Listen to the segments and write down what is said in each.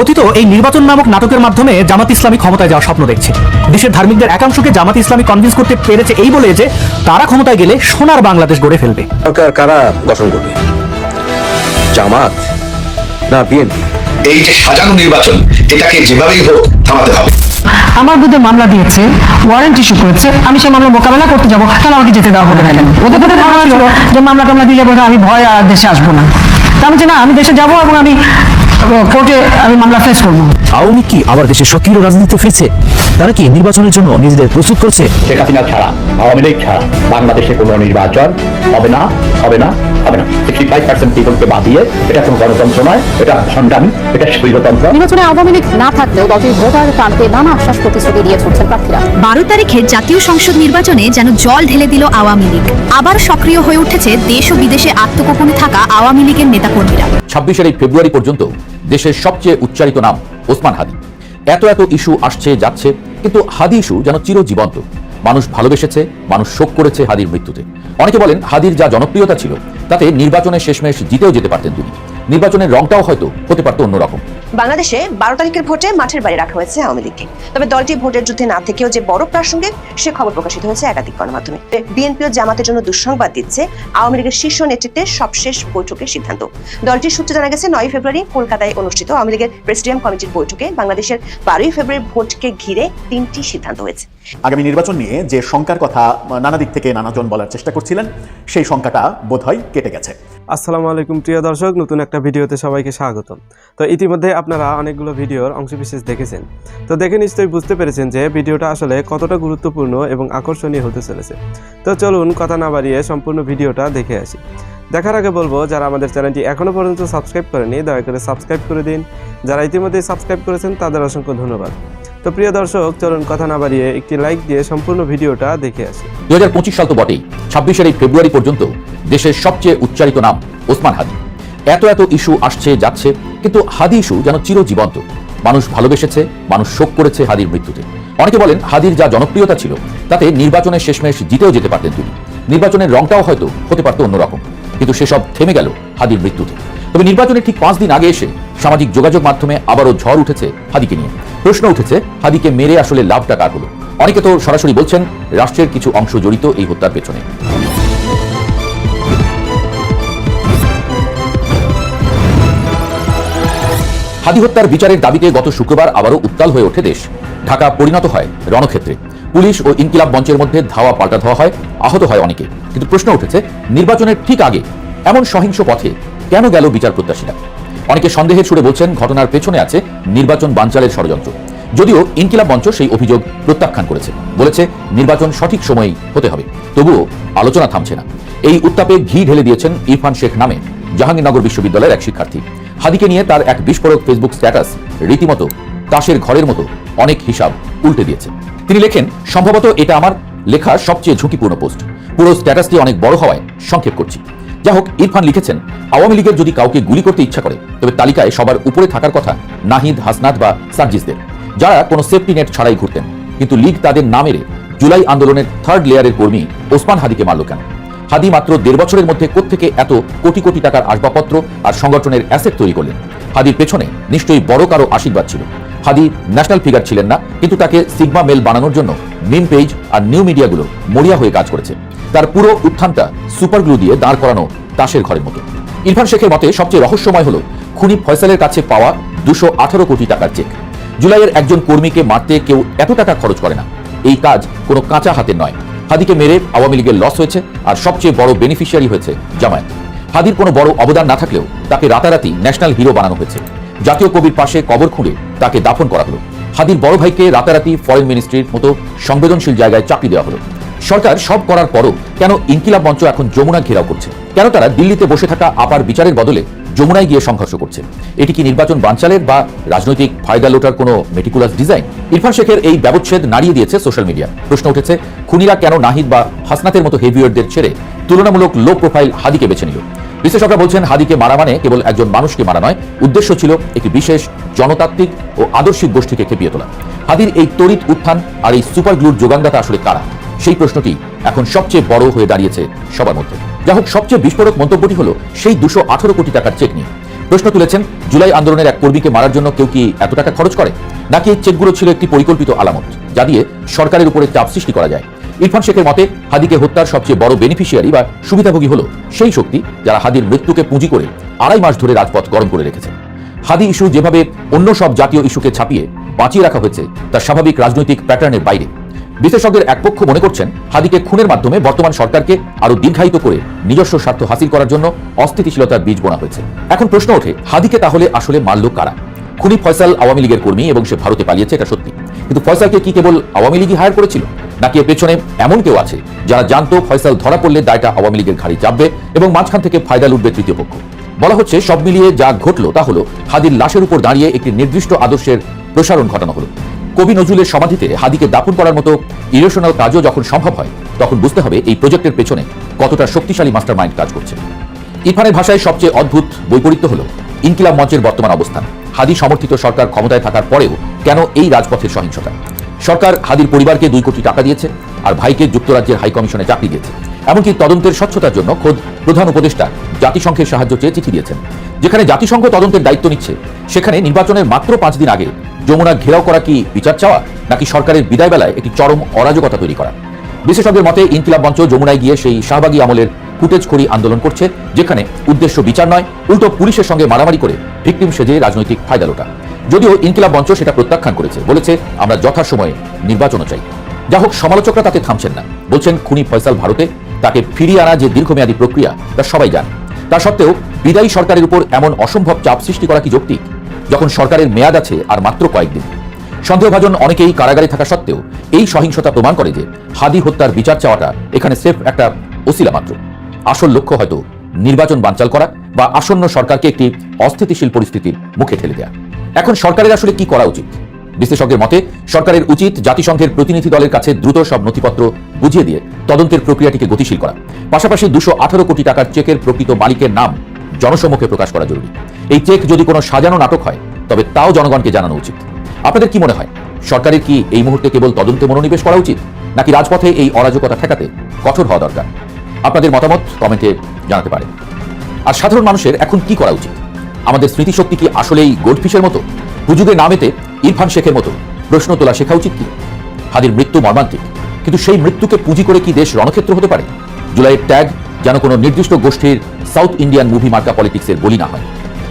কথিত এই নির্বাচন নামক নাটকের মাধ্যমে জামাত ইসলামী ক্ষমতায় যাওয়ার স্বপ্ন দেখছে। দেশের ধার্মিকদের একাংশকে জামাত ইসলামী কনভিন্স করতে পেরেছে এই বলে যে তারা ক্ষমতায় গেলে সোনার বাংলাদেশ গড়ে ফেলবে। সরকার কারা গঠন করবে, জামাত না বিএনপি? এই যে সাজানো নির্বাচন, এটাকে যেভাবেই হোক থামাতে হবে। আমার বিরুদ্ধে মামলা দিয়েছে, ওয়ারেন্ট ইস্যু করেছে, আমি সেই মামলা মোকাবেলা করতে যাবো, তাহলে আমাকে যেতে দেওয়া হবে না কেন? ওদের বোধহয় ধারণা ছিল যে মামলা টামলা দিলে বোধহয় আমি ভয় আর দেশে আসবো না। তা আমি না, আমি দেশে যাবো এবং আমি কোর্টে আমি মামলা ফেস করবো। আওয়ামী কি আবার দেশে সক্রিয় রাজনীতিতে ফিরছে? তারা কি নির্বাচনের জন্য নিজেদের প্রস্তুত করছে? শেখ হাসিনা ছাড়া, আওয়ামী লীগ ছাড়া বাংলাদেশে কোনো নির্বাচন হবে না, হবে না, হবে না। 65% পিপলকে বাদিয়ে এটা কোনো গণতন্ত্র নয়, এটা ভণ্ডামি, এটা স্বৈরতন্ত্র। নির্বাচনে আওয়ামী লীগ না থাকলেও দলটির ভোটার প্রান্তে নানা আশ্বাস প্রতিশ্রুতি দিয়ে চলছেন প্রার্থীরা। 12 তারিখের জাতীয় সংসদ নির্বাচনে যেন জল ঢেলে দিল আওয়ামী লীগ। আবার সক্রিয় হয়ে উঠেছে দেশ ও বিদেশে আত্মগোপনে থাকা আওয়ামী লীগের নেতাকর্মীরা। 26 ফেব্রুয়ারি পর্যন্ত দেশের সবচেয়ে উচ্চারিত নাম ওসমান হাদি। এত ইস্যু আসছে যাচ্ছে, কিন্তু হাদি ইস্যু যেন চিরজীবন্ত। মানুষ ভালোবেসেছে, মানুষ শোক করেছে হাদির মৃত্যুতে। অনেকে বলেন হাদির যা জনপ্রিয়তা ছিল তাতে নির্বাচনে শেষমেশ জিতেও যেতে পারতেন তিনি। নির্বাচনের রংটাও হয়তো হতে পারত অন্যরকম। বাংলাদেশে 12 তারিখের ভোটে মাঠের বাইরে রাখা হয়েছে আওয়ামী লীগকে। তবে দলটি ভোটের যুদ্ধে না থেকেও যে বড় প্রাসঙ্গিক, সে খবর প্রকাশিত হয়েছে একাধিক গণমাধ্যমে। বিএনপি ও জামাতের জন্য দুঃসংবাদ দিচ্ছে আওয়ামী লীগের শীর্ষ নেতৃত্বের সবশেষ বৈঠকের সিদ্ধান্ত। দলটির সূত্রে জানা গেছে 9 ফেব্রুয়ারি কলকাতায় অনুষ্ঠিত আওয়ামী লীগের প্রেসিডিয়াম কমিটির বৈঠকে বাংলাদেশের 12 ফেব্রুয়ারি ভোটকে ঘিরে 3টি সিদ্ধান্ত হয়েছে। আগামী নির্বাচন নিয়ে যে শঙ্কার কথা নানা দিক থেকে নানাজন বলার চেষ্টা করছিলেন, সেই শঙ্কাটা বোধহয় কেটে গেছে। আসসালামু আলাইকুম প্রিয় দর্শক, নতুন একটা ভিডিওতে সবাইকে স্বাগতম। তো ইতিমধ্যে আপনারা অনেকগুলো ভিডিওর অংশবিশেষ দেখেছেন, তো দেখে নিশ্চয়ই বুঝতে পেরেছেন যে ভিডিওটা আসলে কতটা গুরুত্বপূর্ণ এবং আকর্ষণীয় হতে চলেছে। তো চলুন কথা না বাড়িয়ে সম্পূর্ণ ভিডিওটা দেখে আসি। দেখার আগে বলবো, যারা আমাদের চ্যানেলটি এখনও পর্যন্ত সাবস্ক্রাইব করেনি দয়া করে সাবস্ক্রাইব করে দিন। যারা ইতিমধ্যে সাবস্ক্রাইব করেছেন তাদের অসংখ্য ধন্যবাদ। তো প্রিয় দর্শক, চলুন কথা না বাড়িয়ে একটি লাইক দিয়ে সম্পূর্ণ ভিডিওটা দেখে আসি। 2025 সাল তো বটেই, 26 ফেব্রুয়ারি পর্যন্ত দেশের সবচেয়ে উচ্চারিত নাম ওসমান হাদি। এত ইস্যু আসছে যাচ্ছে, কিন্তু হাদি ইস্যু যেন চিরজীবন্ত। মানুষ ভালোবেসেছে, মানুষ শোক করেছে হাদির মৃত্যুতে। অনেকে বলেন হাদির যা জনপ্রিয়তা ছিল তাতে নির্বাচনে শেষমেশ জিতেও যেতে পারতেন তিনি। নির্বাচনের রংটাও হয়তো হতে পারত অন্যরকম, কিন্তু সেসব থেমে গেল হাদির মৃত্যুতে। তবে নির্বাচনের ঠিক 5 দিন আগে এসে সামাজিক যোগাযোগ মাধ্যমে আবারও ঝড় উঠেছে হাদিকে নিয়ে। প্রশ্ন উঠেছে, হাদিকে মেরে আসলে লাভটা কার হলো? অনেকে তো সরাসরি বলছেন রাষ্ট্রের কিছু অংশ জড়িত এই হত্যার পেছনে। হাদি হত্যার বিচারের দাবিতে গত শুক্রবার আবারও উত্তাল হয়ে ওঠে দেশ। ঢাকা পরিণত হয় রণক্ষেত্রে। পুলিশ ও ইনকিলাব মঞ্চের মধ্যে ধাওয়া পাল্টা ধাওয়া হয়, আহত হয় অনেকে। কিন্তু প্রশ্ন উঠেছে, নির্বাচনের ঠিক আগে এমন সহিংস পথে কেন গেল বিচার প্রত্যাশীরা? অনেকে সন্দেহের সুরে বলছেন ঘটনার পেছনে আছে নির্বাচন বানচালের ষড়যন্ত্র। যদিও ইনকিলাব মঞ্চ সেই অভিযোগ প্রত্যাখ্যান করেছে, বলেছে নির্বাচন সঠিক সময়েই হতে হবে। তবুও আলোচনা থামছে না। এই উত্তাপে ঘি ঢেলে দিয়েছেন ইরফান শেখ নামে জাহাঙ্গীরনগর বিশ্ববিদ্যালয়ের এক শিক্ষার্থী। হাদিকে নিয়ে তার এক বিস্ফোরক ফেসবুক স্ট্যাটাস রীতিমতো তাসের ঘরের মতো অনেক হিসাব উল্টে দিয়েছে। তিনি লেখেন, সম্ভবত এটা আমার লেখা সবচেয়ে ঝুঁকিপূর্ণ পোস্ট। পুরো স্ট্যাটাসটি অনেক বড় হওয়ায় সংক্ষেপ করছি। যা হোক, ইরফান লিখেছেন, আওয়ামী লীগের যদি কাউকে গুলি করতে ইচ্ছা করে তবে তালিকায় সবার উপরে থাকার কথা নাহিদ, হাসনাত বা সার্জিসদের, যারা কোনো সেফটি নেট ছাড়াই ঘুরতেন। কিন্তু লীগ তাদের না মেরে জুলাই আন্দোলনের 3rd লেয়ারের কর্মী ওসমান হাদিকে মারল কেন? হাদি মাত্র 1.5 বছরের মধ্যে কোত্থেকে এত কোটি কোটি টাকার আসবাবপত্র আর সংগঠনের অ্যাসেট তৈরি করলেন? হাদির পেছনে নিশ্চয়ই বড় কারো আশীর্বাদ ছিল। হাদি ন্যাশনাল ফিগার ছিলেন না, কিন্তু তাকে সিগমা মেল বানানোর জন্য মিম পেজ আর নিউ মিডিয়াগুলো মরিয়া হয়ে কাজ করেছে। তার পুরো উত্থানটা সুপার গ্লু দিয়ে দাঁড় করানো তাসের ঘরের মতো। ইরফান শেখের মতে সবচেয়ে রহস্যময় হলো খুনি ফয়সালের কাছে পাওয়া 218 কোটি টাকার চেক। জুলাইয়ের একজন কর্মীকে মারতে কেউ এত টাকা খরচ করে না। এই কাজ কোনো কাঁচা হাতের নয়। হাদিকে মেরে আওয়ামী লীগের লস হয়েছে, আর সবচেয়ে বড় বেনিফিশিয়ারি হয়েছে জামায়াত। হাদির কোনো বড় অবদান না থাকলেও তাকে রাতারাতি ন্যাশনাল হিরো বানানো হয়েছে। জাতীয় কবির পাশে কবর খুঁড়ে তাকে দাফন করা হলো। হাদির বড় ভাইকে রাতারাতি ফরেন মিনিস্ট্রির মতো সংবেদনশীল জায়গায় চাকরি দেওয়া হলো। সরকার সব করার পরও কেন ইনকিলাব মঞ্চ এখন যমুনা ঘেরাও করছে? কেন তারা দিল্লিতে বসে থাকা আপার বিচারের বদলে যমুনায় গিয়ে সংঘর্ষ করছে? এটি কি নির্বাচন বানচালের বা রাজনৈতিক ফায়দা লোটার কোনো মেটিকুলাস ডিজাইন? ইরফান শেখের এই ব্যবচ্ছেদ নাড়িয়ে দিয়েছে সোশ্যাল মিডিয়া। প্রশ্ন উঠেছে, খুনিরা কেন নাহিদ বা হাসনাতের মতো হেভিওয়েটদের ছেড়ে তুলনামূলক লো প্রোফাইল হাদিকে বেছে নিল? বিশ্লেষকরা বলছেন, হাদিকে মারা মানে কেবল একজন মানুষকে মারা নয়, উদ্দেশ্য ছিল একটি বিশেষ জনতাত্ত্বিক ও আদর্শিক গোষ্ঠীকে খেপিয়ে তোলা। হাদির এই তড়িৎ উত্থান আর এই সুপার গ্লুর যোগানদাতা আসলে কারা? সেই প্রশ্নটি এখন সবচেয়ে বড় হয়ে দাঁড়িয়েছে সবার মধ্যে। যা হোক, সবচেয়ে বিস্ফোরক মন্তব্যটি হলো সেই 218 কোটি টাকার চেক নিয়ে। প্রশ্ন তুলেছেন, জুলাই আন্দোলনের এক কর্মীকে মারার জন্য কেউ কি এত টাকা খরচ করে, নাকি এই চেকগুলো ছিল একটি পরিকল্পিত আলামত যা দিয়ে সরকারের উপরে চাপ সৃষ্টি করা যায়? ইরফান শেখের মতে, হাদিকে হত্যার সবচেয়ে বড় বেনিফিশিয়ারি বা সুবিধাভোগী হলো সেই শক্তি যারা হাদির মৃত্যুকে পুঁজি করে 2.5 মাস ধরে রাজপথ গরম করে রেখেছে। হাদি ইস্যু যেভাবে অন্য সব জাতীয় ইস্যুকে ছাপিয়ে বাঁচিয়ে রাখা হয়েছে তা স্বাভাবিক রাজনৈতিক প্যাটার্নের বাইরে। বিশেষজ্ঞের এক পক্ষ মনে করছেন, হাদিকে খুনের মাধ্যমে বর্তমান সরকারকে আরো দীর্ঘায়িত করে নিজস্ব স্বার্থ হাসিল করার জন্য অস্থিতিশীলতার বীজ বোনা হয়েছে। এখন প্রশ্ন ওঠে, হাদিকে তাহলে আসলে মারল কারা? খুনি ফয়সাল আওয়ামী লীগের কর্মী এবং সে ভারতে পালিয়েছে, এটা সত্যি। কিন্তু ফয়সালকে কি কেবল আওয়ামী লীগই হায়ার করেছিল, নাকি এর পেছনে এমন কেউ আছে যারা জানতো ফয়সাল ধরা পড়লে দায়টা আওয়ামী লীগের ঘাড়ি চাপবে এবং মাঝখান থেকে ফায়দা লুটবে তৃতীয় পক্ষ? বলা হচ্ছে, সব মিলিয়ে যা ঘটল তা হলো হাদির লাশের উপর দাঁড়িয়ে একটি নির্দিষ্ট আদর্শের প্রসারণ ঘটানো হলো। কবি নজরুলের সমাধিতে হাদিকে দাফন করার মতো ইরেশনাল কাজও যখন সম্ভব হয়, তখন বুঝতে হবে এই প্রজেক্টের পেছনে কতটা শক্তিশালী মাস্টার মাইন্ড কাজ করছে। ইরফানের ভাষায় সবচেয়ে অদ্ভুত বৈপরীত্য হলো ইনকিলাব মঞ্চের বর্তমান অবস্থান। হাদি সমর্থিত সরকার ক্ষমতায় থাকার পরেও কেন এই রাজপথের সহিংসতা? সরকার হাদির পরিবারকে 2 কোটি টাকা দিয়েছে আর ভাইকে যুক্তরাজ্যের হাই কমিশনে চাকরি দিয়েছে। এমনকি তদন্তের স্বচ্ছতার জন্য খোদ প্রধান উপদেষ্টা জাতিসংঘের সাহায্য চেয়ে চিঠি দিয়েছেন। যেখানে জাতিসংঘ তদন্তের দায়িত্ব নিচ্ছে, সেখানে নির্বাচনের মাত্র 5 দিন আগে যমুনা ঘেরাও করা কি বিচার চাওয়া, নাকি সরকারের বিদায় বেলায় একটি চরম অরাজকতা তৈরি করা? বিশেষজ্ঞের মতে, ইনকিলাব মঞ্চ যমুনায় গিয়ে সেই শাহবাগী আমলের ফুটেজখড়ি আন্দোলন করছে, যেখানে উদ্দেশ্য বিচার নয়, উল্টো পুলিশের সঙ্গে মারামারি করে ভিকটিম সেজে রাজনৈতিক ফায়দা লোটা। যদিও ইনকিলাব মঞ্চ সেটা প্রত্যাখ্যান করেছে, বলেছে আমরা যথাসময়ে নির্বাচনও চাই। যা হোক, সমালোচকরা তাতে থামছেন না, বলছেন খুনি ফয়সাল ভারতে, তাকে ফিরিয়ে আনা যে দীর্ঘমেয়াদী প্রক্রিয়া তা সবাই জানে। তা সত্ত্বেও বিদায়ী সরকারের উপর এমন অসম্ভব চাপ সৃষ্টি করা কি যৌক্তিক, যখন সরকারের মেয়াদ আছে আর মাত্র কয়েকদিন? সন্দেহভাজন অনেকেই কারাগারে থাকা সত্ত্বেও এই সহিংসতা প্রমাণ করে যে হাদি হত্যার বিচার চাওয়াটা এখানে স্রেফ একটা ওসিলা মাত্র। আসল লক্ষ্য হয়তো নির্বাচন বানচাল করা বা আসন্ন সরকারকে একটি অস্থিতিশীল পরিস্থিতির মুখে ঠেলে দেয়া। এখন সরকারের আসলে কি করা উচিত? বিশ্লেষকদের মতে, সরকারের উচিত জাতিসংঘের প্রতিনিধি দলের কাছে দ্রুত সব নথিপত্র বুঝিয়ে দিয়ে তদন্তের প্রক্রিয়াটিকে গতিশীল করা। পাশাপাশি 218 কোটি টাকার চেকের প্রকৃত মালিকের নাম জনসম্মুখে প্রকাশ করা জরুরি। এই চেক যদি কোনো সাজানো নাটক হয়, তবে তাও জনগণকে জানানো উচিত। আপনাদের কি মনে হয়, সরকারের কি এই মুহূর্তে কেবল তদন্তে মনোনিবেশ করা উচিত, নাকি রাজপথে এই অরাজকতা ঠেকাতে কঠোর হওয়া দরকার? আপনাদের মতামত কমেন্টে জানাতে পারেন। আর সাধারণ মানুষের এখন কি করা উচিত? আমাদের স্মৃতিশক্তি কি আসলেই গোল্ডফিশের মতো? হুজুগে নামেতে ইরফান শেখের মতো প্রশ্ন তোলা শেখা উচিত কি? হাদির মৃত্যু মর্মান্তিক, কিন্তু সেই মৃত্যুকে পুঁজি করে কি দেশ রণক্ষেত্র হতে পারে? জুলাইয়ের ট্যাগ যেন কোনো নির্দিষ্ট গোষ্ঠীর সাউথ ইন্ডিয়ান মুভি মার্কা পলিটিক্সের বলি না হয়।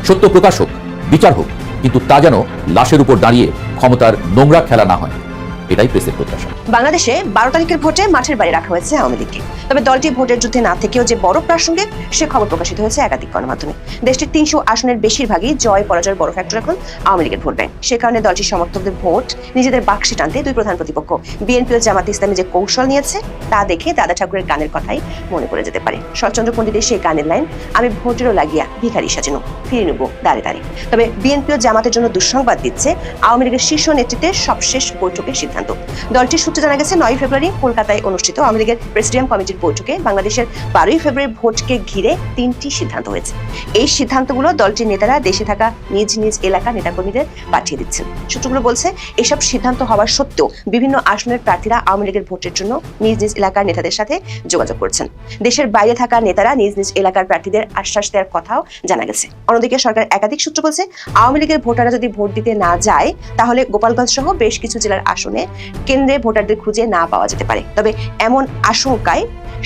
সত্য প্রকাশ হোক, বিচার হোক, কিন্তু তা যেন লাশের উপর দাঁড়িয়ে ক্ষমতার নোংরা খেলা না হয়। এটাই প্রেসের প্রত্যাশা। বাংলাদেশে 12 তারিখের ভোটে মাঠের বাইরে রাখা হয়েছে আওয়ামী লীগকে। তবে দলটি ভোটের যুদ্ধে না থেকেও যে বড় প্রাসঙ্গিক, সে খবর প্রকাশিত হয়েছে একাধিক গণমাধ্যমে। দেশটির 300 আসনের বেশিরভাগই জয় পরাজয়ের বড় ফ্যাক্টর এখন আওয়ামী লীগের ভোট ব্যাংক। সে কারণে দলটির সমর্থকদের ভোট নিজেদের বাক্সে টানতে 2 প্রধান প্রতিপক্ষ বিএনপি ও জামাত ইসলামী যে কৌশল নিয়েছে, তা দেখে দাদা ঠাকুরের গানের কথাই মনে পড়ে যেতে পারে। শরৎচন্দ্র পণ্ডিতের সেই গানের লাইন, আমি ভোটেরও লাগিয়া ভিখারি সাজিনো, ফিরে নেব দাঁড়ে দাঁড়িয়ে। তবে বিএনপি ও জামাতের জন্য দুঃসংবাদ দিচ্ছে আওয়ামী লীগের শীর্ষ নেতৃত্বের সবশেষ বৈঠকের সিদ্ধান্ত। দলটির সূত্রে জানা গেছে, 9 ফেব্রুয়ারি কলকাতায় অনুষ্ঠিত আওয়ামী লীগের প্রেসিডিয়াম কমিটির বৈঠকে বাংলাদেশের 12 ফেব্রুয়ারি ভোটকে ঘিরে 3টি সিদ্ধান্ত হয়েছে। এই সিদ্ধান্তগুলো দলটির নেতারা দেশে থাকা নিজ নিজ এলাকার নেতাকর্মীদের পাঠিয়ে দিচ্ছেন। সূত্রগুলো বলছে, এসব সিদ্ধান্ত হওয়ার সত্ত্বেও বিভিন্ন আসনের প্রার্থীরা আওয়ামী লীগের ভোটের জন্য নিজ নিজ এলাকার নেতাদের সাথে যোগাযোগ করছেন। দেশের বাইরে থাকা নেতারা নিজ নিজ এলাকার প্রার্থীদের আশ্বাস দেওয়ার কথাও জানা গেছে। অন্যদিকে সরকার একাধিক সূত্র বলছে, আওয়ামী লীগের ভোটাররা যদি ভোট দিতে না যায়, তাহলে গোপালগঞ্জ সহ বেশ কিছু জেলার আসনে কেন্দ্রে ভোটারদের খুঁজে না পাওয়া যেতে পারে। তবে এমন আশঙ্কায়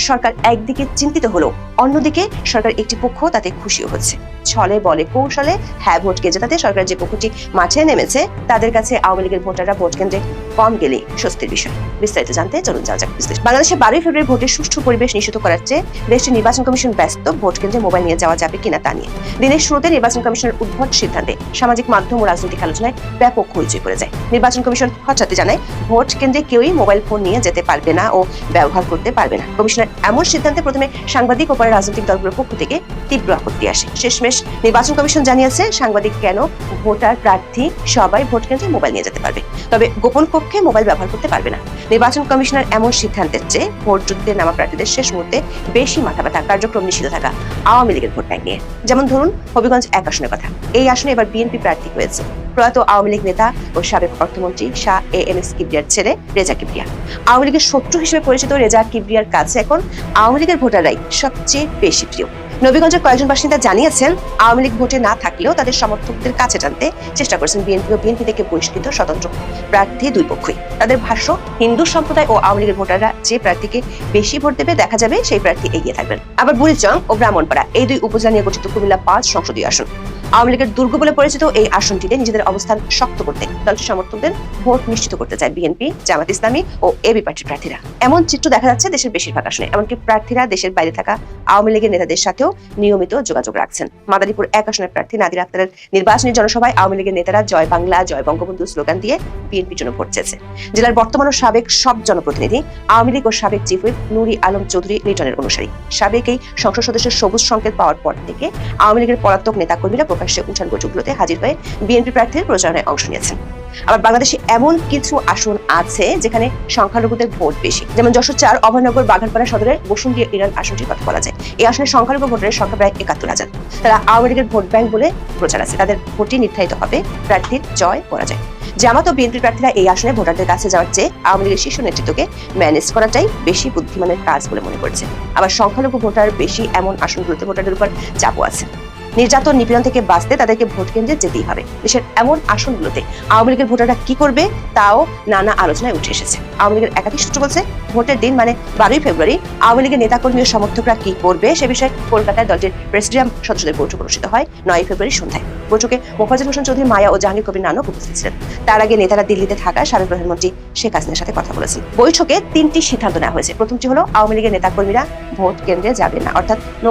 সরকার একদিকে চিন্তিত হলো, অন্যদিকে সরকার একটি পক্ষ তাতে খুশিও হচ্ছে। ছলে বলে কৌশলে হ্যাঁ ভোটকে জেতাতে সরকার যে পক্ষটি মাঠে নেমেছে, তাদের কাছে আওয়ামী লীগের ভোটাররা ভোট কেন্দ্রে কম গেলে স্বস্তির বিষয়। বিস্তারিত জানতে চলুন যাওয়া যাক বিশ্লেষণ। বাংলাদেশে 12 ফেব্রুয়ারি ভোটের সুষ্ঠু পরিবেশ নিশ্চিত করার চেয়ে দেশটির নির্বাচন কমিশন ব্যস্ত ভোট কেন্দ্রে মোবাইল নিয়ে যাওয়া যাবে কিনা তা নিয়ে। দিনের শুরুতে নির্বাচন কমিশনের উদ্ভট সিদ্ধান্তে সামাজিক মাধ্যম ও রাজনৈতিক আলোচনায় ব্যাপক হইচই পড়ে যায়। নির্বাচন কমিশন হঠাৎ জানায়, ভোট কেন্দ্রে কেউই মোবাইল ফোন নিয়ে যেতে পারবে না ও ব্যবহার করতে পারবে না। কমিশনের এমন সিদ্ধান্তে প্রথমে সাংবাদিক ও পরে রাজনৈতিক দলগুলোর পক্ষ থেকে তীব্র আপত্তি আসে। শেষমেশ নির্বাচন কমিশন জানিয়েছে, সাংবাদিক কেন, ভোটার প্রার্থী সবাই ভোট কেন্দ্রে মোবাইল নিয়ে যেতে পারবে, তবে গোপন কক্ষে মোবাইল ব্যবহার করতে পারবে না। নির্বাচন কমিশনের এমন সিদ্ধান্তের চেয়ে ভোট যুদ্ধে নামা প্রার্থীদের শেষ মুহূর্তে বেশি মাথা ব্যথা কার্যক্রম নিষিদ্ধ থাকা আওয়ামী লীগের ভোট ব্যাংক নিয়ে। যেমন ধরুন হবিগঞ্জ 1 আসনের কথা। এই আসনে এবার বিএনপি প্রার্থী হয়েছে প্রয়াত আওয়ামী লীগ নেতা ও সাবেক অর্থমন্ত্রী শাহ এএমএস কিবরিয়ার ছেলে রেজা কিবরিয়া। আওয়ামী লীগের শত্রু হিসেবে পরিচিত রেজা কিবরিয়ার কাছে এখন আওয়ামী লীগের ভোটাররাই সবচেয়ে বেশি প্রিয়। নবীগঞ্জের কয়েকজন বাসিন্দা জানিয়েছেন আওয়ামী লীগ ভোটে না থাকলেও তাদের সমর্থকদের কাছে টানতে চেষ্টা করেছেন বিএনপি ও বিএনপি থেকে বহিষ্কৃত স্বতন্ত্র প্রার্থী দুই পক্ষই। তাদের ভাষ্য, হিন্দু সম্প্রদায় ও আওয়ামী লীগের ভোটাররা যে প্রার্থীকে বেশি ভোট দেবে দেখা যাবে সেই প্রার্থী এগিয়ে থাকবেন। আবার বুড়িচং ও ব্রাহ্মণপাড়া এই দুই উপজেলা নিয়ে গঠিত কুমিল্লা 5 সংসদীয় আসন, আওয়ামী লীগের দুর্গ বলে পরিচিত এই আসনটিতে নিজেদের অবস্থান শক্ত করতে দলটির সমর্থকদের ভোট নিশ্চিত করতে চায় বিএনপি, জামাত ইসলামী ও এবি পার্টির প্রার্থীরা। এমন চিত্র দেখা যাচ্ছে দেশের বেশিরভাগ আসনে। এমনকি প্রার্থীরা দেশের বাইরে থাকা আওয়ামী লীগের নেতাদের সাথেও নিয়মিত যোগাযোগ রাখছেন। মাদারীপুর 1 আসনের প্রার্থী নাদির আক্তারের নির্বাচনী জনসভায় আওয়ামী লীগের নেতারা জয় বাংলা, জয় বঙ্গবন্ধু স্লোগান দিয়ে বিএনপির জন্য ভোট চেয়েছে। জেলার বর্তমান ও সাবেক সব জনপ্রতিনিধি আওয়ামী লীগ ও সাবেক চিফ হুইপ নুরি আলম চৌধুরী লিটনের অনুসারী। সাবেক এই সংসদ সদস্যের সবুজ সংকেত পাওয়ার পর থেকে আওয়ামী লীগের পলাতক নেতাকর্মীরা প্রকাশ্যে উঠান বৈঠকগুলোতে হাজির হয়ে বিএনপি প্রার্থীর প্রচারণায় অংশ নিয়েছেন। আবার বাংলাদেশে এমন কিছু আসন আছে যেখানে সংখ্যালঘুদের ভোট বেশি, যেমন যশোর 4 অভয়নগর বাগানপাড়া সদরের বসুন্ধিয়া ইরান আসনটির কথা বলা যায়। এই আসনে সংখ্যালঘু ভোটারের সংখ্যা প্রায় ৭১,০০০। তারা আওয়ামী লীগের ভোট ব্যাংক বলে প্রচার আছে। তাদের ভোটই নির্ধারিত হবে প্রার্থীর জয় পরাজয়। জামাত ও বিএনপি প্রার্থীরা এই আসনে ভোটারদের কাছে যাওয়ার চেয়ে আওয়ামী লীগের শীর্ষ নেতৃত্বকে ম্যানেজ করাটাই বেশি বুদ্ধিমানের কাজ বলে মনে করছে। আবার সংখ্যালঘু ভোটার বেশি এমন আসনগুলোতে ভোটারদের উপর চাপও আছে। নির্যাতন নিপীড়ন থেকে বাঁচতে তাদেরকে ভোট কেন্দ্রে যেতেই হবে। দেশের এমন আসনগুলোতে আওয়ামী লীগের ভোটাররা কি করবে তাও নানা আলোচনায় উঠে এসেছে। আওয়ামী লীগের একাধিক সূত্র বলছে, ভোটের দিন মানে 12ই ফেব্রুয়ারি আওয়ামী লীগের নেতাকর্মী ও সমর্থকরা কি করবে সে বিষয়ে কলকাতায় দলটির প্রেসিডিয়াম সদস্যদের বৈঠক অনুষ্ঠিত হয় 9ই ফেব্রুয়ারি সন্ধ্যায়। বৈঠকে মোফাজ্জল হোসেন চৌধুরী, মায়া ও জাহাঙ্গীর কবির নানক উপস্থিত ছিলেন। তার আগে নেতারা দিল্লিতে থাকা সাবেক প্রধানমন্ত্রী শেখ হাসিনার সাথে কথা বলেছেন। বৈঠকে 3টি সিদ্ধান্ত নেওয়া হয়েছে। প্রথমটি হলো আওয়ামী লীগের নেতাকর্মীরা ভোট কেন্দ্রে যাবেন না, অর্থাৎ নো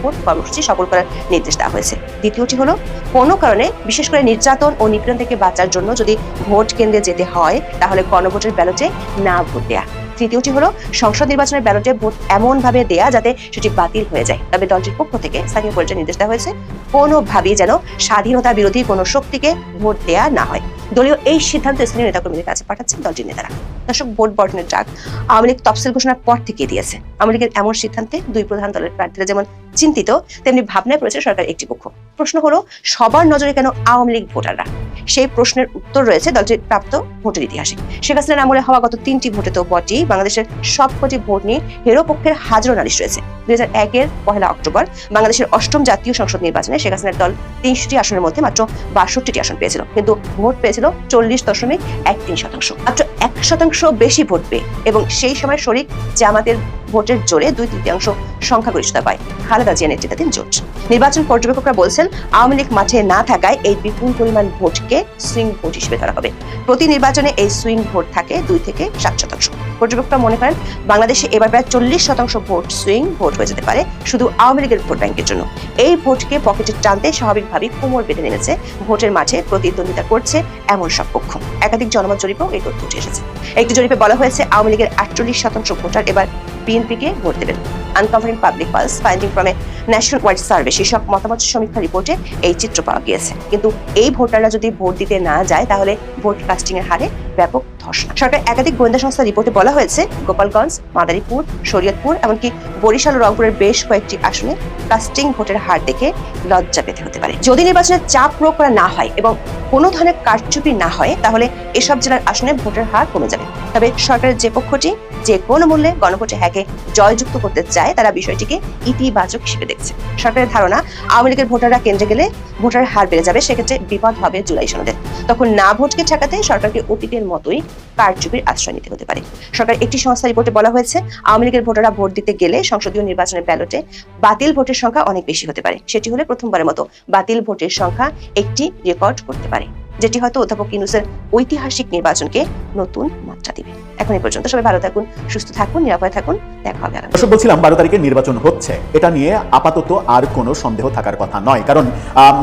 ভোট কর্মসূচি সফল করার নির্দেশ দেওয়া হয়েছে। দ্বিতীয়টি হলো কোনো কারণে বিশেষ করে নির্যাতন ও নিপীড়ন থেকে বাঁচার জন্য যদি ভোট কেন্দ্রে যেতে হয় তাহলে গণভোটের ব্যালটে না ভোট দেয়া। তৃতীয়টি হলো সংসদ নির্বাচনের ব্যালটে ভোট এমন ভাবে দেয়া যাতে সেটি বাতিল হয়ে যায়। তবে দলটির পক্ষ থেকে স্থানীয় পর্যায়ে নির্দেশ দেওয়া হয়েছে কোনোভাবেই যেন স্বাধীনতা বিরোধী কোনো শক্তিকে ভোট দেয়া না হয়। দলীয় এই সিদ্ধান্ত স্থানীয় নেতাকর্মীদের কাছে পাঠাচ্ছেন দলটির নেতারা। দর্শক, ভোট বর্জনের ডাক আওয়ামী লীগ তফসিল ঘোষণার পর থেকে দিয়েছে। আওয়ামী লীগের এমন সিদ্ধান্তে দুই প্রধান দলের প্রার্থীরা যেমন চিন্তিত, তেমনি ভাবনায় পড়েছে সরকার একটি পক্ষ। প্রশ্ন হলো, সবার নজরে কেন আওয়ামী লীগ ভোটাররা? সেই প্রশ্নের উত্তর রয়েছে দলটির প্রাপ্ত ভোটের ইতিহাসে। শেখ হাসিনার আমলে হওয়া গত 3টি ভোটে তো বটেই, বাংলাদেশের সবকটি ভোট নিয়ে হেরো পক্ষের হাজারো নালিশ রয়েছে। 2001-এর 1 অক্টোবর বাংলাদেশের 8ম জাতীয় সংসদ নির্বাচনে শেখ হাসিনার দল 300টি আসনের মধ্যে মাত্র 62টি আসন পেয়েছিল, কিন্তু ভোট পেয়েছিল 40.13%। মাত্র 1% বেশি ভোট পেয়ে এবং সেই সময় শরিক জামাতের ভোটের জোরে 2/3 সংখ্যাগরিষ্ঠতা পায় খালেদা জিয়া নেতৃত্বাধীন জোট। নির্বাচন পর্যবেক্ষকরা বলছেন, আওয়ামী লীগ মাঠে না থাকায় এই বিপুল পরিমাণ ভোটকে সুইং ভোট হিসেবে ধরা হবে। প্রতি নির্বাচনে এই সুইং ভোট থাকে 2 থেকে 7%। পর্যবেক্ষকরা মনে করেন বাংলাদেশে এবার প্রায় 40% ভোট সুইং ভোট হয়ে যেতে পারে শুধু আওয়ামী লীগের ভোট ব্যাংকের জন্য। এই ভোটকে পকেটে টানতে স্বাভাবিকভাবেই কোমর বেঁধে নেমেছে ভোটের মাঠে প্রতিদ্বন্দ্বিতা করছে এমন সব পক্ষ। একাধিক জনমত জরিপেও এই তথ্য উঠে এসেছে। একটি জরিপে বলা হয়েছে আওয়ামী লীগের 48% ভোটার এবার বিএনপিকে ভোট দেবেন। Uncovering public pulse finding from a nationwide survey শীর্ষক মতামত সমীক্ষা রিপোর্টে এই চিত্র পাওয়া গিয়েছে। কিন্তু এই ভোটাররা যদি ভোট দিতে না যায় তাহলে ভোট কাস্টিং এর হারে ব্যাপক ধস। সরকার একাধিক গোয়েন্দা সংস্থার রিপোর্টে বলা হয়েছে গোপালগঞ্জ, মাদারীপুর, শরীয়তপুর এমনকি বরিশাল ও রংপুরের বেশ কয়েকটি আসনে কাস্টিং ভোটের হার দেখে লজ্জা পেতে হতে পারে। যদি নির্বাচনের চাপ প্রয়োগ করা না হয় এবং কোনো ধরনের কারচুপি না হয় তাহলে এসব জেলার আসনে ভোটের হার কমে যাবে। তবে সরকারের যে পক্ষটি যে কোনো মূল্যে গণভোটে হ্যাকে জয়যুক্ত করতে চায় তারা বিষয়টিকে ইতিবাচক হিসেবে দেখছে। সরকারের ধারণা আওয়ামী লীগের ভোটাররা কেন্দ্রে গেলে ভোটার হার বেড়ে যাবে, সেক্ষেত্রে বিপদ হবে জুলাই সনদের। তখন না ভোটকে ঠেকাতে সরকারকে অতীতের মতোই কারচুপির আশ্রয় নিতে হতে পারে। সরকার একটি সংস্থা রিপোর্টে বলা হয়েছে আওয়ামী লীগের ভোটাররা ভোট দিতে গেলে সংসদীয় নির্বাচনের ব্যালটে বাতিল ভোটের সংখ্যা অনেক বেশি হতে পারে। সেটি হলে প্রথমবারের মতো বাতিল ভোটের সংখ্যা একটি রেকর্ড করতে পারে, যেটি হয়তো অধ্যাপক ইউনূসের ঐতিহাসিক নির্বাচনকে নতুন মাত্রা দিবে। এখন এই পর্যন্ত সবাই ভালো থাকুন, সুস্থ থাকুন, নিরাপদে থাকুন। দেখা হবে আগামী। দর্শক, বলছিলাম 12 তারিখে নির্বাচন হচ্ছে, এটা নিয়ে আপাতত আর কোনো সন্দেহ থাকার কথা নয়। কারণ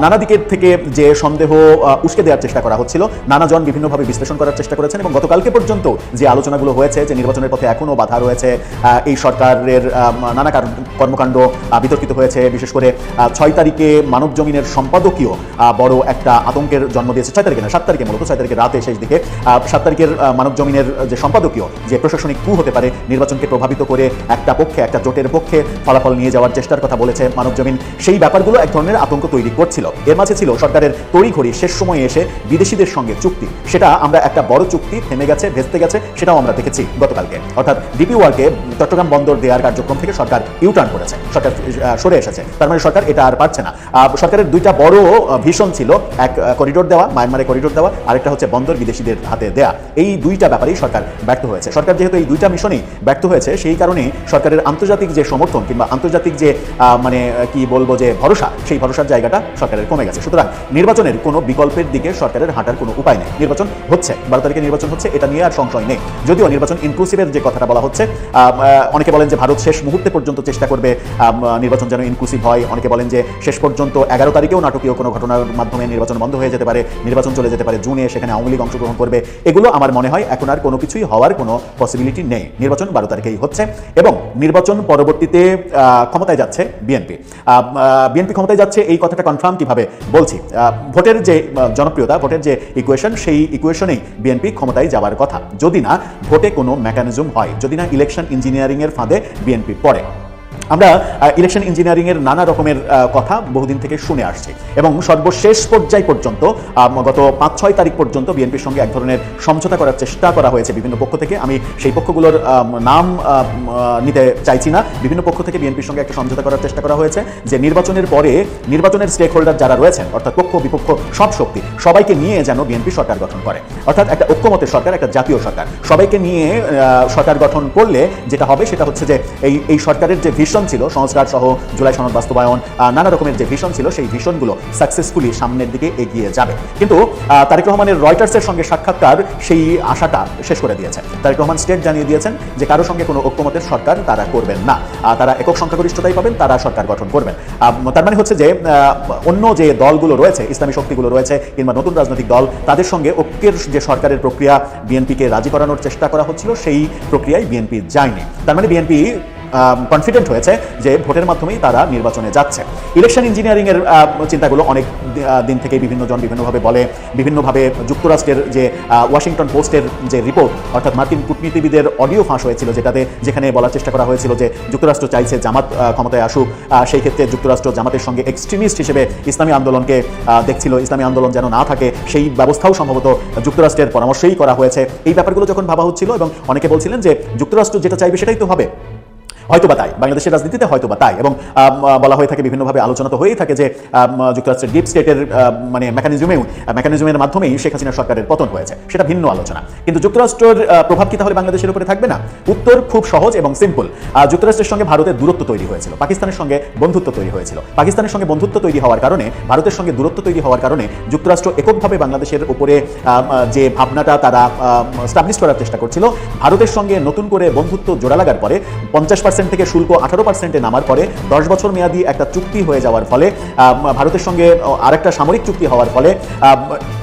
নানা দিকের থেকে যে সন্দেহ উস্কে দেওয়ার চেষ্টা করা হচ্ছিল, নানাজন বিভিন্নভাবে বিশ্লেষণ করার চেষ্টা করেছেন এবং গতকালকে পর্যন্ত যে আলোচনাগুলো হয়েছে যে নির্বাচনের পথে এখনো বাধা রয়েছে, এই সরকারের নানা কর্মকাণ্ড বিতর্কিত হয়েছে। বিশেষ করে 6 তারিখে মানব জমিনের সম্পাদকীয় বড় একটা আতঙ্কের জন্ম দিয়েছে। 6 তারিখে না, 7 তারিখে, মূলত 6 তারিখের রাতে শেষ দিকে 7 তারিখের মানব জমিনের যে সম্পাদক সম্পাদকীয় যে প্রশাসনিক কু হতে পারে, নির্বাচনকে প্রভাবিত করে একটা পক্ষে, একটা জোটের পক্ষে ফলাফল নিয়ে যাওয়ার চেষ্টার কথা বলেছে মানবজমিন। সেই ব্যাপারগুলো এক ধরনের আতঙ্ক তৈরি করছিল। এর মাঝে ছিল সরকারের তড়িঘড়ি শেষ সময়ে এসে বিদেশিদের সঙ্গে চুক্তি। সেটা আমরা একটা বড় চুক্তি থেমে গেছে, ভেস্তে গেছে, সেটাও আমরা দেখেছি গতকালকে। অর্থাৎ ডিপি ওয়ার্ল্ডকে চট্টগ্রাম বন্দর দেওয়ার কার্যক্রম থেকে সরকার ইউটার্ন করেছে, সরকার সরে এসেছে। তার মানে সরকার এটা আর পারছে না। সরকারের দুইটা বড় ভিশন ছিল, এক করিডোর দেওয়া, মায়ানমারে করিডোর দেওয়া, আরেকটা হচ্ছে বন্দর বিদেশিদের হাতে দেয়া। এই দুইটা ব্যাপারেই সরকার ব্যর্থ হয়েছে। সরকার যেহেতু এই দুইটা মিশনেই ব্যর্থ হয়েছে, সেই কারণেই সরকারের আন্তর্জাতিক যে সমর্থন কিংবা আন্তর্জাতিক যে মানে কি বলবো যে ভরসা, সেই ভরসার জায়গাটা সরকারের কমে গেছে। সুতরাং নির্বাচনের কোনো বিকল্পের দিকে সরকারের হাঁটার কোনো উপায় নেই। নির্বাচন হচ্ছে, 12 তারিখে নির্বাচন হচ্ছে, এটা নিয়ে আর সংশয় নেই। যদিও নির্বাচন ইনক্লুসিভের যে কথাটা বলা হচ্ছে, অনেকে বলেন যে ভারত শেষ মুহূর্তে পর্যন্ত চেষ্টা করবে নির্বাচন যেন ইনক্লুসিভ হয়। অনেকে বলেন যে শেষ পর্যন্ত 11 তারিখেও নাটকীয় কোনো ঘটনার মাধ্যমে নির্বাচন বন্ধ হয়ে যেতে পারে, নির্বাচন চলে যেতে পারে জুনে, সেখানে আওয়ামী লীগ অংশগ্রহণ করবে। এগুলো আমার মনে হয় এখন আর কোনো কিছুই হওয়ার কোনো পসিবিলিটি নেই। নির্বাচন 12 তারিখেই হচ্ছে এবং নির্বাচন পরবর্তীতে ক্ষমতায় যাচ্ছে বিএনপি। বিএনপি ক্ষমতায় যাচ্ছে এই কথাটা কনফার্ম কিভাবে বলছি, ভোটের যে জনপ্রিয়তা, ভোটের যে ইকুয়েশন, সেই ইকুয়েশনেই বিএনপি ক্ষমতায় যাওয়ার কথা, যদি না ভোটে কোনো মেকানিজম হয়, যদি না ইলেকশন ইঞ্জিনিয়ারিং এর ফাঁদে বিএনপি পড়ে। আমরা ইলেকশন ইঞ্জিনিয়ারিংয়ের নানা রকমের কথা বহুদিন থেকে শুনে আসছি এবং সর্বশেষ পর্যায় পর্যন্ত গত 5-6 তারিখ পর্যন্ত বিএনপির সঙ্গে এক ধরনের সমঝোতা করার চেষ্টা করা হয়েছে বিভিন্ন পক্ষ থেকে। আমি সেই পক্ষগুলোর নাম নিতে চাইছি না। বিভিন্ন পক্ষ থেকে বিএনপির সঙ্গে একটা সমঝোতা করার চেষ্টা করা হয়েছে যে নির্বাচনের পরে নির্বাচনের স্টেক হোল্ডার যারা রয়েছেন, অর্থাৎ পক্ষ বিপক্ষ সব শক্তি, সবাইকে নিয়ে যেন বিএনপি সরকার গঠন করে। অর্থাৎ একটা ঐক্যমতের সরকার, একটা জাতীয় সরকার, সবাইকে নিয়ে সরকার গঠন করলে যেটা হবে সেটা হচ্ছে যে এই সরকারের যে ভিশন ছিল, সংস্কার সহ জুলাই সনদ বাস্তবায়ন, নানা রকমের যে ভিশন ছিল, সেই ভিশনগুলো সাকসেসফুলি সামনের দিকে এগিয়ে যাবে। কিন্তু তারেক রহমানের রয়টার্সের সঙ্গে সাক্ষাৎকার সেই আশাটা শেষ করে দিয়েছে। তারেক রহমান স্টেট জানিয়ে দিয়েছেন যে কারো সঙ্গে কোনো ঐক্যমতের সরকার তারা করবেন না, তারা একক সংখ্যাগরিষ্ঠতাই পাবেন, তারা সরকার গঠন করবেন। তার মানে হচ্ছে যে অন্য যে দলগুলো রয়েছে, ইসলামী শক্তিগুলো রয়েছে কিংবা নতুন রাজনৈতিক দল, তাদের সঙ্গে ঐক্যের যে সরকারের প্রক্রিয়া বিএনপিকে রাজি করানোর চেষ্টা করা হচ্ছিল, সেই প্রক্রিয়ায় বিএনপি যায়নি। তার মানে বিএনপি কনফিডেন্ট হয়েছে যে ভোটের মাধ্যমেই তারা নির্বাচনে যাচ্ছে। ইলেকশন ইঞ্জিনিয়ারিং এর চিন্তাগুলো অনেক দিন থেকে বিভিন্ন জন বিভিন্নভাবে বলে, বিভিন্নভাবে যুক্তরাষ্ট্রের যে ওয়াশিংটন পোস্টের যে রিপোর্ট, অর্থাৎ মার্কিন কূটনীতিবিদের অডিও ফাঁস হয়েছিল, যেখানে বলার চেষ্টা করা হয়েছিল যে যুক্তরাষ্ট্র চাইছে জামাত ক্ষমতায় আসুক, সেই ক্ষেত্রে যুক্তরাষ্ট্র জামাতের সঙ্গে এক্সট্রিমিস্ট হিসেবে ইসলামী আন্দোলনকে দেখছিল, ইসলামী আন্দোলন যেন না থাকে সেই ব্যবস্থাও সম্ভবত যুক্তরাষ্ট্রের পরামর্শেই করা হয়েছে। এই ব্যাপারগুলো যখন ভাবা হচ্ছিল এবং অনেকে বলছিলেন যে যুক্তরাষ্ট্র যেটা চাইবে সেটাই তো হবে, হয়তো বা তাই, বাংলাদেশের রাজনীতিতে হয়তো বা তাই। এবং বলা হয়ে থাকে, বিভিন্নভাবে আলোচনা তো হয়েই থাকে যে যুক্তরাষ্ট্রের ডিপ স্টেটের মানে মেকানিজমের মাধ্যমেই শেখ হাসিনার সরকারের পতন হয়েছে, সেটা ভিন্ন আলোচনা। কিন্তু যুক্তরাষ্ট্রের প্রভাব কি তাহলে বাংলাদেশের উপরে থাকবে না? উত্তর খুব সহজ এবং সিম্পল। যুক্তরাষ্ট্রের সঙ্গে ভারতের দূরত্ব তৈরি হয়েছিল, পাকিস্তানের সঙ্গে বন্ধুত্ব তৈরি হয়েছিল। পাকিস্তানের সঙ্গে বন্ধুত্ব তৈরি হওয়ার কারণে, ভারতের সঙ্গে দূরত্ব তৈরি হওয়ার কারণে যুক্তরাষ্ট্র এককভাবে বাংলাদেশের উপরে যে ভাবনাটা তারা স্টাবলিশ করার চেষ্টা করছিল, ভারতের সঙ্গে নতুন করে বন্ধুত্ব জোড়া লাগার পরে 50% থেকে শুল্ক 18% নামার পরে 10 বছর মেয়াদী একটা চুক্তি হয়ে যাওয়ার ফলে, ভারতের সঙ্গে আরেকটা সামরিক চুক্তি হওয়ার ফলে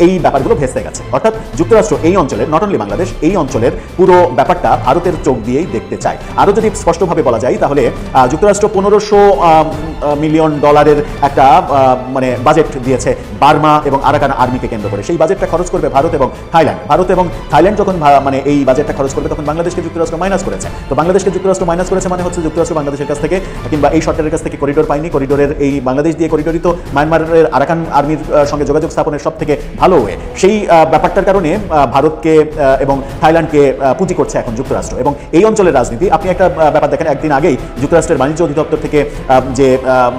এই ব্যাপারগুলো ভেস্তে গেছে। অর্থাৎ যুক্তরাষ্ট্র এই অঞ্চলের, নট অনলি বাংলাদেশ, এই অঞ্চলের পুরো ব্যাপারটা ভারতের চোখ দিয়েই দেখতে চায়। আরও যদি স্পষ্টভাবে বলা যায় তাহলে যুক্তরাষ্ট্র $1500 মিলিয়ন একটা মানে বাজেট দিয়েছে বার্মা এবং আরাকান আর্মিকে কেন্দ্র করে। সেই বাজেটটা খরচ করবে ভারত এবং থাইল্যান্ড। ভারত এবং থাইল্যান্ড যখন মানে এই বাজেটটা খরচ করবে, তখন বাংলাদেশকে যুক্তরাষ্ট্র মাইনাস করেছে। তো বাংলাদেশকে যুক্তরাষ্ট্র মাইনাস করেছে মানে হচ্ছে যুক্তরাষ্ট্র বাংলাদেশের কাছ থেকে কিংবা এই সরকারের কাছ থেকে করিডোর পায়নি। করিডোরের এই বাংলাদেশ দিয়ে করিডোরই তো মায়ানমারের আরাকান আর্মির সঙ্গে যোগাযোগ স্থাপনের সব থেকে ভালো ওয়ে। সেই ব্যাপারটার কারণে ভারতকে এবং থাইল্যান্ডকে পুঁজি করছে এখন যুক্তরাষ্ট্র। এবং এই অঞ্চলের রাজনীতি, আপনি একটা ব্যাপার দেখেন, একদিন আগেই যুক্তরাষ্ট্রের বাণিজ্য অধিদপ্তর থেকে যে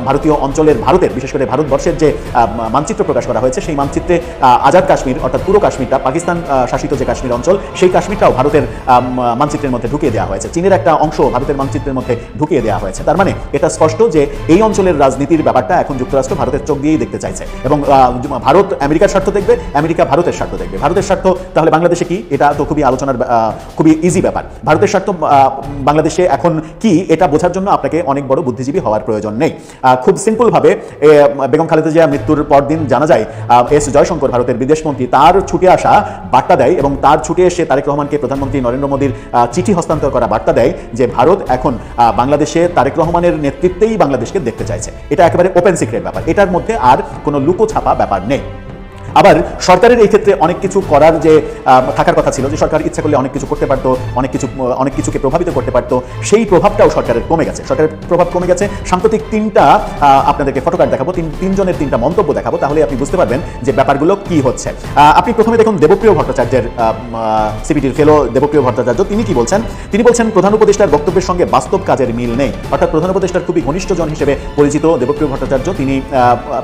ভারতীয় অঞ্চলের, ভারতের বিশেষ করে ভারতবর্ষের যে মানচিত্র প্রকাশ করা হয়েছে, সেই মানচিত্রে আজাদ কাশ্মীর, অর্থাৎ পুরো কাশ্মীরটা, পাকিস্তান শাসিত যে কাশ্মীর অঞ্চল, সেই কাশ্মীরটাও ভারতের মানচিত্রের মধ্যে ঢুকিয়ে দেওয়া হয়েছে। চীনের একটা অংশ ভারতের মানচিত্রের মধ্যে ঢুকিয়ে দেওয়া হয়েছে। তার মানে এটা স্পষ্ট যে এই অঞ্চলের রাজনীতির ব্যাপারটা এখন যুক্তরাষ্ট্র ভারতের চোখ দিয়েই দেখতে চাইছে। এবং ভারত আমেরিকার স্বার্থ দেখবে, আমেরিকা ভারতের স্বার্থ দেখবে। ভারতের স্বার্থ তাহলে বাংলাদেশে কি? এটা তো খুবই আলোচনার, খুবই ইজি ব্যাপার। ভারতের স্বার্থ বাংলাদেশে এখন কি, এটা বোঝার জন্য আপনাকে অনেক বড় বুদ্ধিজীবী হওয়ার প্রয়োজন নেই। খুব সিম্পলভাবে বেগম খালেদা জিয়া মৃত্যুর পরদিন জানা যায় এস জয়শঙ্কর, ভারতের বিদেশমন্ত্রী, তার ছুটে আসা বার্তা দেয় এবং তার ছুটে এসে তারেক রহমানকে প্রধানমন্ত্রী নরেন্দ্র মোদীর চিঠি হস্তান্তর করা বার্তা দেয় যে ভারত এখন বাংলাদেশে তারেক রহমানের নেতৃত্বেই বাংলাদেশকে দেখতে চাইছে। এটা একেবারে ওপেন সিক্রেট ব্যাপার, এটার মধ্যে আর কোনো লুকোছাপা ব্যাপার নেই। আবার সরকারের এই ক্ষেত্রে অনেক কিছু করার যে থাকার কথা ছিল, যে সরকার ইচ্ছা করলে অনেক কিছু করতে পারতো, অনেক কিছুকে প্রভাবিত করতে পারতো, সেই প্রভাবটাও সরকারের কমে গেছে। সরকারের প্রভাব কমে গেছে। সাম্প্রতিক তিনটা আপনাদেরকে ফটোকার্ড দেখাবো, তিনজনের তিনটা মন্তব্য দেখাবো, তাহলে আপনি বুঝতে পারবেন যে ব্যাপারগুলো কি হচ্ছে। আপনি প্রথমে দেখুন দেবপ্রিয় ভট্টাচার্যের, সিপিটির ফেলো দেবপ্রিয় ভট্টাচার্য, তিনি কি বলছেন? তিনি বলছেন প্রধান উপদেষ্টার বক্তব্যের সঙ্গে বাস্তব কাজের মিল নেই। অর্থাৎ প্রধান উপদেষ্টার খুবই ঘনিষ্ঠজন হিসেবে পরিচিত দেবপ্রিয় ভট্টাচার্য তিনি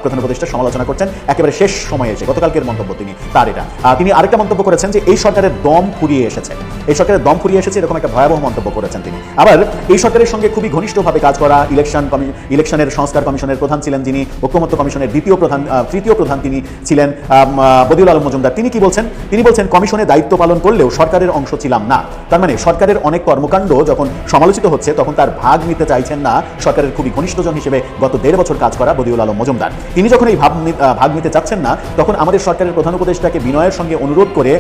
প্রধান উপদেষ্টার সমালোচনা করছেন একেবারে শেষ সময়ে এসে। গতকালকের মন্তব্য তার এটা। তিনি আরেকটা মন্তব্য করেছেন যে এই সরকারের দম ফুরিয়ে এসেছে, এই সরকারের দম ফুরিয়ে এসেছে, এরকম একটা ভয়াবহ মন্তব্য করেছেন তিনি। আবার এই সরকারের সঙ্গে খুবই ঘনিষ্ঠভাবে কাজ করা, ইলেকশনের সংস্কার কমিশনের প্রধান ছিলেন যিনি, ঐক্যমত্য কমিশনের তৃতীয় প্রধান তিনি ছিলেন বদিউল আলম মজুমদার, তিনি কি বলছেন? তিনি বলছেন কমিশনে দায়িত্ব পালন করলেও সরকারের অংশ ছিলাম না। তার মানে সরকারের অনেক কর্মকাণ্ড যখন সমালোচিত হচ্ছে তখন তার ভাগ নিতে চাইছেন না সরকারের খুবই ঘনিষ্ঠজন হিসেবে গত 1.5 বছর কাজ করা বদিউল আলম মজুমদার। তিনি যখন এই ভাগ নিতে চাচ্ছেন না, তখন আমাদের সরকারের প্রধান উপদেষ্টাকে বিনয়ের সঙ্গে অনুরোধ করে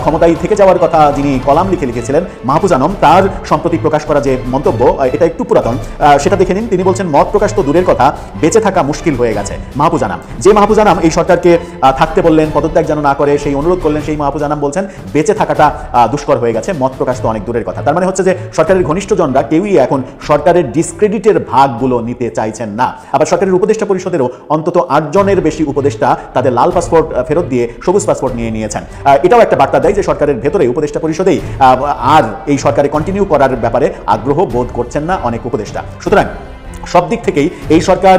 ক্ষমতায় থেকে যাওয়ার কথা যিনি কলাম লিখেছিলেন মাহফুজ আনাম, তার সম্প্রতি প্রকাশ করা যে মন্তব্য, এটা একটু পুরাতন, সেটা দেখে নিন। তিনি বলছেন মত প্রকাশ তো দূরের কথা, বেঁচে থাকা মুশকিল হয়ে গেছে। মাহফুজ আনাম, যে মাহফুজ আনাম এই সরকারকে থাকতে বললেন, পদত্যাগ যেন না করে সেই অনুরোধ করলেন, সেই মাহফুজ আনাম বলছেন বেঁচে থাকাটা দুষ্কর হয়ে গেছে, মত প্রকাশ তো অনেক দূরের কথা। তার মানে হচ্ছে যে সরকারের ঘনিষ্ঠজনরা কেউই এখন সরকারের ডিসক্রেডিটের ভাগগুলো নিতে চাইছেন না। আবার সরকারের উপদেষ্টা পরিষদেরও অন্তত 8 জনের বেশি উপদেষ্টা তাদের লাল পাসপোর্ট ফেরত দিয়ে সবুজ পাসপোর্ট নিয়েছেন। এটাও একটা বার্তা দেয় যে সরকারের ভেতরে উপদেষ্টা পরিষদেই আর এই সরকারে কন্টিনিউ করার ব্যাপারে আগ্রহ বোধ করছেন না অনেক উপদেষ্টা। সুতরাং সব দিক থেকেই এই সরকার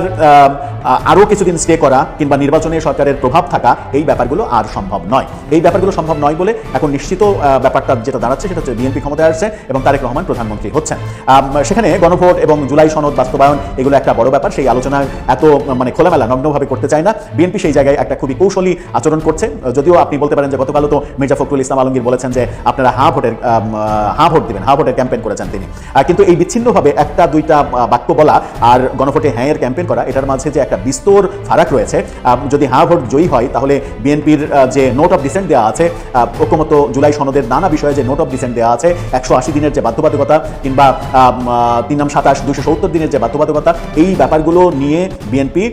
আরও কিছুদিন স্টে করা কিংবা নির্বাচনে সরকারের প্রভাব থাকা, এই ব্যাপারগুলো আর সম্ভব নয়। এই ব্যাপারগুলো সম্ভব নয় বলে এখন নিশ্চিত ব্যাপারটা যেটা দাঁড়াচ্ছে সেটা হচ্ছে বিএনপি ক্ষমতায় আসছে এবং তারেক রহমান প্রধানমন্ত্রী হচ্ছেন। সেখানে গণভোট এবং জুলাই সনদ বাস্তবায়ন এগুলো একটা বড় ব্যাপার, সেই আলোচনা এত খোলামেলা নগ্নভাবে করতে চায় না বিএনপি। সেই জায়গায় একটা খুবই কৌশলী আচরণ করছে। যদিও আপনি বলতে পারেন যে গতকালও তো মির্জা ফখরুল ইসলাম আলমগীর বলেছেন যে আপনারা হাঁ ভোট দিবেন, হাঁ ভোটের ক্যাম্পেইন করেছেন তিনি। কিন্তু এই বিচ্ছিন্নভাবে একটা দুইটা বাক্য বলা আর গণভোটে হ্যাঁ এর ক্যাম্পেইন করা, এটার মাঝে যে একটা বিস্তর ফারাক রয়েছে। যদি হাঁ ভোট জয়ী হয় তাহলে বিএনপির যে নোট অফ ডিসেন্ট দেওয়া আছে, ঐক্যমত্য জুলাই সনদের নানা বিষয়ে যে নোট অফ ডিসেন্ট দেওয়া আছে, 180 দিনের যে বাধ্যবাধকতা কিংবা 3-27 270 দিনের যে বাধ্যবাধকতা, এই ব্যাপারগুলো নিয়ে বিএনপি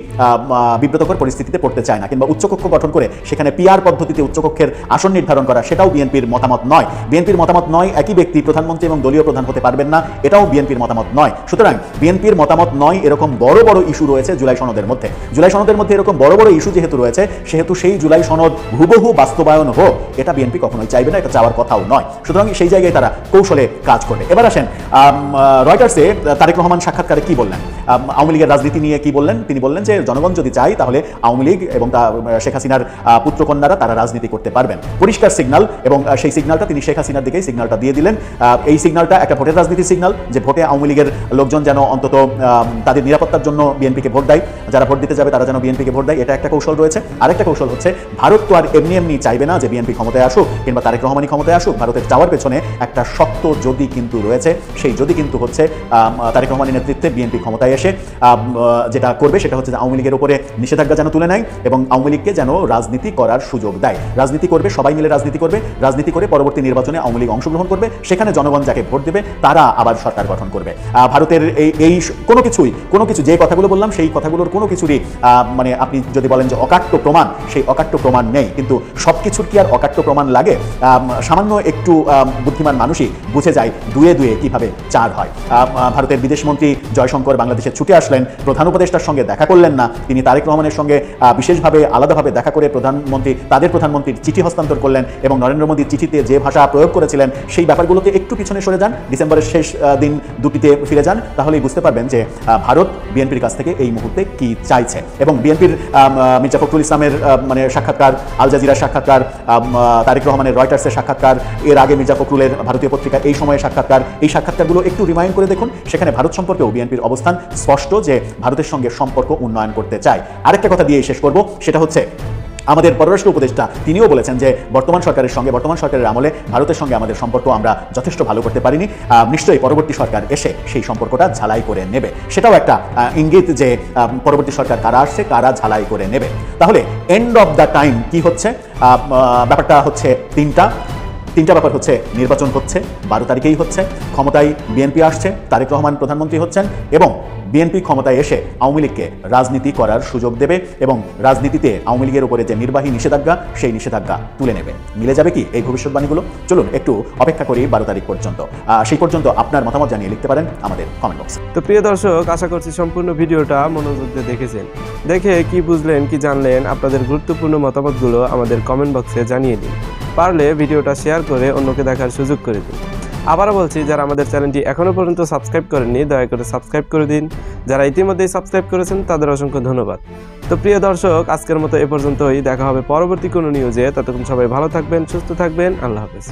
বিব্রতকর পরিস্থিতিতে পড়তে চায় না, কিংবা উচ্চকক্ষ গঠন করে সেখানে পিআর পদ্ধতিতে উচ্চকক্ষের আসন নির্ধারণ করা, সেটাও বিএনপির মতামত নয়। বিএনপির মতামত নয় একই ব্যক্তি প্রধানমন্ত্রী এবং দলীয় প্রধান হতে পারবেন না, এটাও বিএনপির মতামত নয়। সুতরাং বিএনপির মতামত নয় এরকম বড় বড় ইস্যু রয়েছে জুলাই সনদের মধ্যে। জুলাই সনদের মধ্যে এরকম বড় বড় ইস্যু যেহেতু রয়েছে, সেহেতু সেই জুলাই সনদ হুবহু বাস্তবায়ন হোক, এটা বিএনপি কখনোই চাইবে না, এটা চাওয়ার কথাও নয়। সুতরাং সেই জায়গায় তারা কৌশলে কাজ করবে। এবার আসেন রয়টার্সে তারেক রহমান সাক্ষাৎকারে কি বললেন, আওয়ামী লীগের রাজনীতি নিয়ে কি বললেন। তিনি বললেন যে জনগণ যদি চায় তাহলে আওয়ামী লীগ এবং শেখ হাসিনার পুত্রকন্যারা তারা রাজনীতি করতে পারবেন। পরিষ্কার সিগন্যাল, এবং সেই সিগন্যালটা তিনি শেখ হাসিনার দিকেই সিগন্যালটা দিয়ে দিলেন। এই সিগন্যালটা একটা ভোটের রাজনীতির সিগন্যাল, যে ভোটে আওয়ামী লীগের লোকজন যেন অন্তত তাদের নিরাপত্তার জন্য বিএনপিকে ভোট দেয়, যারা ভোট দিতে যাবে তারা যেন বিএনপিকে ভোট দেয়, এটা একটা কৌশল রয়েছে। আরেকটা কৌশল হচ্ছে ভারত তো আর এমনি চাইবে না যে বিএনপি ক্ষমতায় আসুক কিংবা তারেক রহমানই ক্ষমতায় আসুক। ভারতের যাওয়ার পেছনে একটা শক্ত যদি কিন্তু রয়েছে, সেই যদি কিন্তু হচ্ছে তারেক রহমানের নেতৃত্বে বিএনপি ক্ষমতায় এসে যেটা করবে সেটা হচ্ছে আওয়ামী লীগের উপরে নিষেধাজ্ঞা যেন তুলে নেয় এবং আওয়ামী লীগকে যেন রাজনীতি করার সুযোগ দেয়। রাজনীতি করবে, সবাই মিলে রাজনীতি করবে, রাজনীতি করে পরবর্তী নির্বাচনে আওয়ামী লীগ অংশগ্রহণ করবে, সেখানে জনগণ যাকে ভোট দেবে তারা আবার সরকার গঠন করবে। ভারতের এই কোনো কিছু যে কথাগুলো বললাম সেই কথাগুলোর কোনো কিছুরই মানে আপনি যদি বলেন যে অকাট্য প্রমাণ, সেই অকাট্য প্রমাণ নেই। কিন্তু সব কিছুর কি আর অকাট্য প্রমাণ লাগে? সামান্য একটু বুদ্ধিমান মানুষই বুঝে যায় দুয়ে কিভাবে 4 হয়। ভারতের বিদেশমন্ত্রী জয়শঙ্কর বাংলাদেশে ছুটে আসলেন, প্রধান উপদেষ্টার সঙ্গে দেখা করলেন না, তিনি তারেক রহমানের সঙ্গে বিশেষভাবে আলাদাভাবে দেখা করে তাদের প্রধানমন্ত্রীর চিঠি হস্তান্তর করলেন এবং নরেন্দ্র মোদীর চিঠিতে যে ভাষা প্রয়োগ করেছিলেন সেই ব্যাপারগুলোতে একটু পিছনে সরে যান, ডিসেম্বরের শেষ দিন দুটিতে ফিরে যান, তাহলেই বুঝতে পারবেন যে ভারত বিএনপির কাছ থেকে এই মুহূর্তে কি চাইছে। এবং বিএনপির মির্জা ফখরুল ইসলামের মানে সাক্ষাৎকার, আল জাজিরার সাক্ষাৎকার, তারেক রহমানের রয়টার্সের সাক্ষাৎকার, এর আগে মির্জা ফখরুলের ভারতীয় পত্রিকা এই সময়ের সাক্ষাৎকার, এই সাক্ষাৎকারগুলো একটু রিমাইন্ড করে দেখুন। সেখানে ভারত সম্পর্কেও বিএনপির অবস্থান স্পষ্ট যে ভারতের সঙ্গে সম্পর্ক উন্নয়ন করতে চায়। আরেকটা কথা দিয়ে শেষ করব, সেটা হচ্ছে আমাদের পররাষ্ট্র উপদেষ্টা তিনিও বলেছেন যে বর্তমান সরকারের আমলে ভারতের সঙ্গে আমাদের সম্পর্ক আমরা যথেষ্ট ভালো করতে পারিনি, নিশ্চয়ই পরবর্তী সরকার এসে সেই সম্পর্কটা ঝালাই করে নেবে। সেটাও একটা ইঙ্গিত যে পরবর্তী সরকার কারা আসছে, কারা ঝালাই করে নেবে। তাহলে এন্ড অফ দ্য টাইম কি হচ্ছে, ব্যাপারটা হচ্ছে তিনটা। তিনটা ব্যাপার হচ্ছে, নির্বাচন হচ্ছে 12 তারিখেই হচ্ছে, ক্ষমতায় বিএনপি আসছে, তারেক রহমান প্রধানমন্ত্রী হচ্ছেন, এবং বিএনপি ক্ষমতায় এসে আওয়ামী লীগকে রাজনীতি করার সুযোগ দেবে এবং রাজনীতিতে আওয়ামী লীগের উপরে যে নির্বাহী নিষেধাজ্ঞা সেই নিষেধাজ্ঞা তুলে নেবে। মিলে যাবে কি এই ভবিষ্যৎবাণীগুলো? চলুন একটু অপেক্ষা করি 12 তারিখ পর্যন্ত। সেই পর্যন্ত আপনার মতামত জানিয়ে লিখতে পারেন আমাদের কমেন্ট বক্সে। তো প্রিয় দর্শক, আশা করছি সম্পূর্ণ ভিডিওটা মনোযোগ দিয়ে দেখেছেন। দেখে কি বুঝলেন, কি জানলেন, আপনাদের গুরুত্বপূর্ণ মতামতগুলো আমাদের কমেন্ট বক্সে জানিয়ে দিন। পারলে ভিডিওটা শেয়ার করে অন্যকে দেখার সুযোগ করে দিন। আবারও বলছি, যারা আমাদের চ্যানেলটি এখনও পর্যন্ত সাবস্ক্রাইব করেননি দয়া করে সাবস্ক্রাইব করে দিন। যারা ইতিমধ্যেই সাবস্ক্রাইব করেছেন তাদের অসংখ্য ধন্যবাদ। তো প্রিয় দর্শক, আজকের মতো এ পর্যন্তই। দেখা হবে পরবর্তী কোনো নিউজে। ততক্ষণ সবাই ভালো থাকবেন, সুস্থ থাকবেন। আল্লাহ হাফেজ।